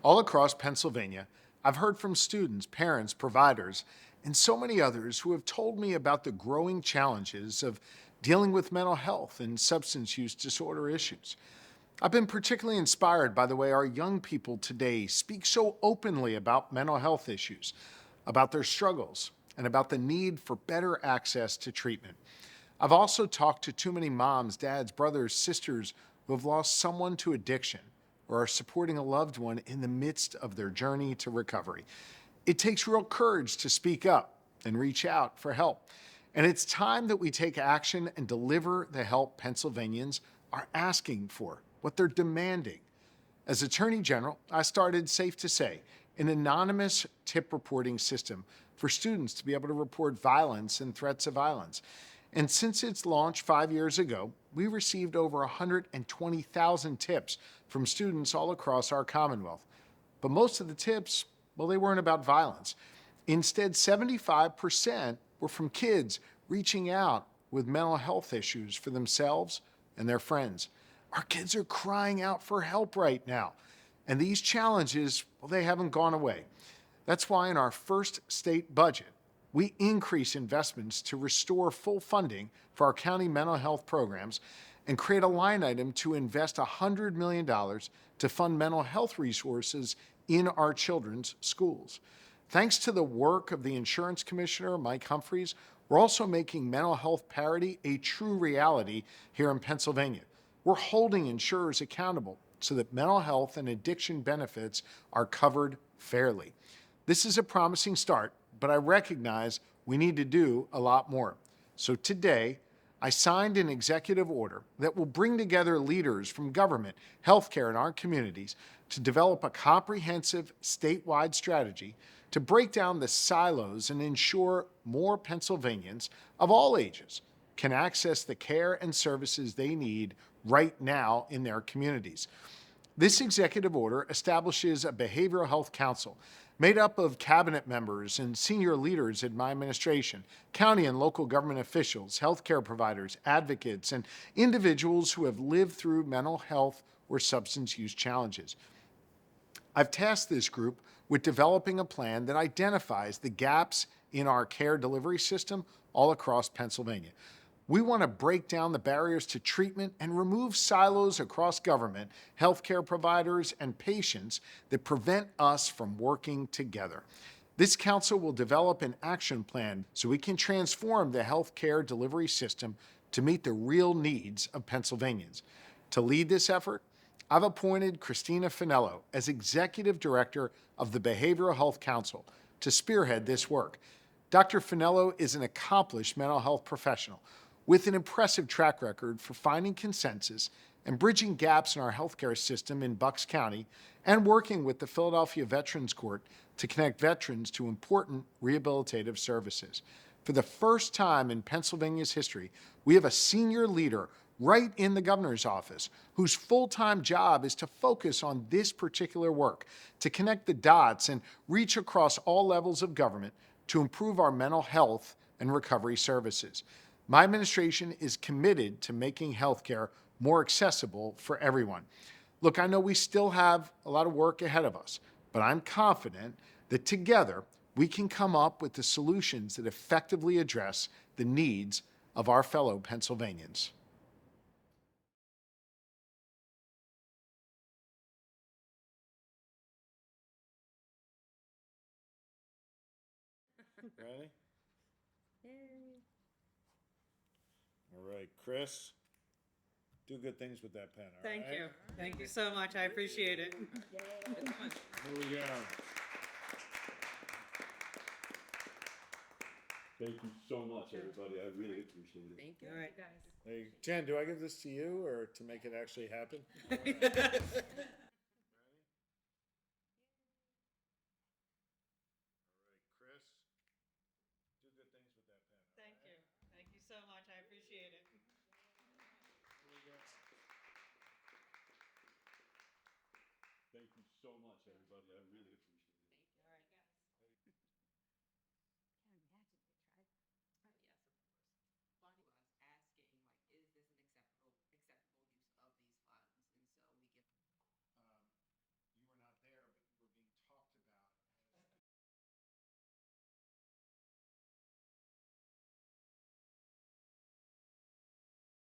All across Pennsylvania, I've heard from students, parents, providers, and so many others who have told me about the growing challenges of dealing with mental health and substance use disorder issues. I've been particularly inspired by the way our young people today speak so openly about mental health issues, about their struggles, and about the need for better access to treatment. I've also talked to too many moms, dads, brothers, sisters who have lost someone to addiction or are supporting a loved one in the midst of their journey to recovery. It takes real courage to speak up and reach out for help. And it's time that we take action and deliver the help Pennsylvanians are asking for, what they're demanding. As Attorney General, I started Safe to Say, an anonymous tip reporting system for students to be able to report violence and threats of violence. And since its launch 5 years ago, we received over 120,000 tips from students all across our Commonwealth. But most of the tips, well, they weren't about violence. Instead, 75% were from kids reaching out with mental health issues for themselves and their friends. Our kids are crying out for help right now. And these challenges, well, they haven't gone away. That's why in our first state budget, we increase investments to restore full funding for our county mental health programs and create a line item to invest $100 million to fund mental health resources in our children's schools. Thanks to the work of the insurance commissioner, Mike Humphreys, we're also making mental health parity a true reality here in Pennsylvania. We're holding insurers accountable so that mental health and addiction benefits are covered fairly. This is a promising start, but I recognize we need to do a lot more. So today, I signed an executive order that will bring together leaders from government, healthcare, and our communities to develop a comprehensive statewide strategy to break down the silos and ensure more Pennsylvanians of all ages can access the care and services they need right now in their communities. This executive order establishes a behavioral health council made up of cabinet members and senior leaders in my administration, county and local government officials, healthcare providers, advocates, and individuals who have lived through mental health or substance use challenges. I've tasked this group with developing a plan that identifies the gaps in our care delivery system all across Pennsylvania. We want to break down the barriers to treatment and remove silos across government, healthcare providers, and patients that prevent us from working together. This council will develop an action plan so we can transform the healthcare delivery system to meet the real needs of Pennsylvanians. To lead this effort, I've appointed Christina Finello as Executive Director of the Behavioral Health Council to spearhead this work. Dr. Finello is an accomplished mental health professional with an impressive track record for finding consensus and bridging gaps in our healthcare system in Bucks County and working with the Philadelphia Veterans Court to connect veterans to important rehabilitative services. For the first time in Pennsylvania's history, we have a senior leader right in the governor's office whose full-time job is to focus on this particular work, to connect the dots and reach across all levels of government to improve our mental health and recovery services. My administration is committed to making healthcare more accessible for everyone. Look, I know we still have a lot of work ahead of us, but I'm confident that together we can come up with the solutions that effectively address the needs of our fellow Pennsylvanians. Ready? All right, Chris, do good things with that pen, all right? Thank you. Thank you so much. I appreciate it. Here we go. Thank you so much, everybody. I really appreciate it. Thank you. All right. Hey, Jen, do I give this to you or to make it actually happen? Chris, do good things with that pen. Thank you. Thank you so much. I appreciate it. Here we go. Thank you so much, everybody. I really appreciate it.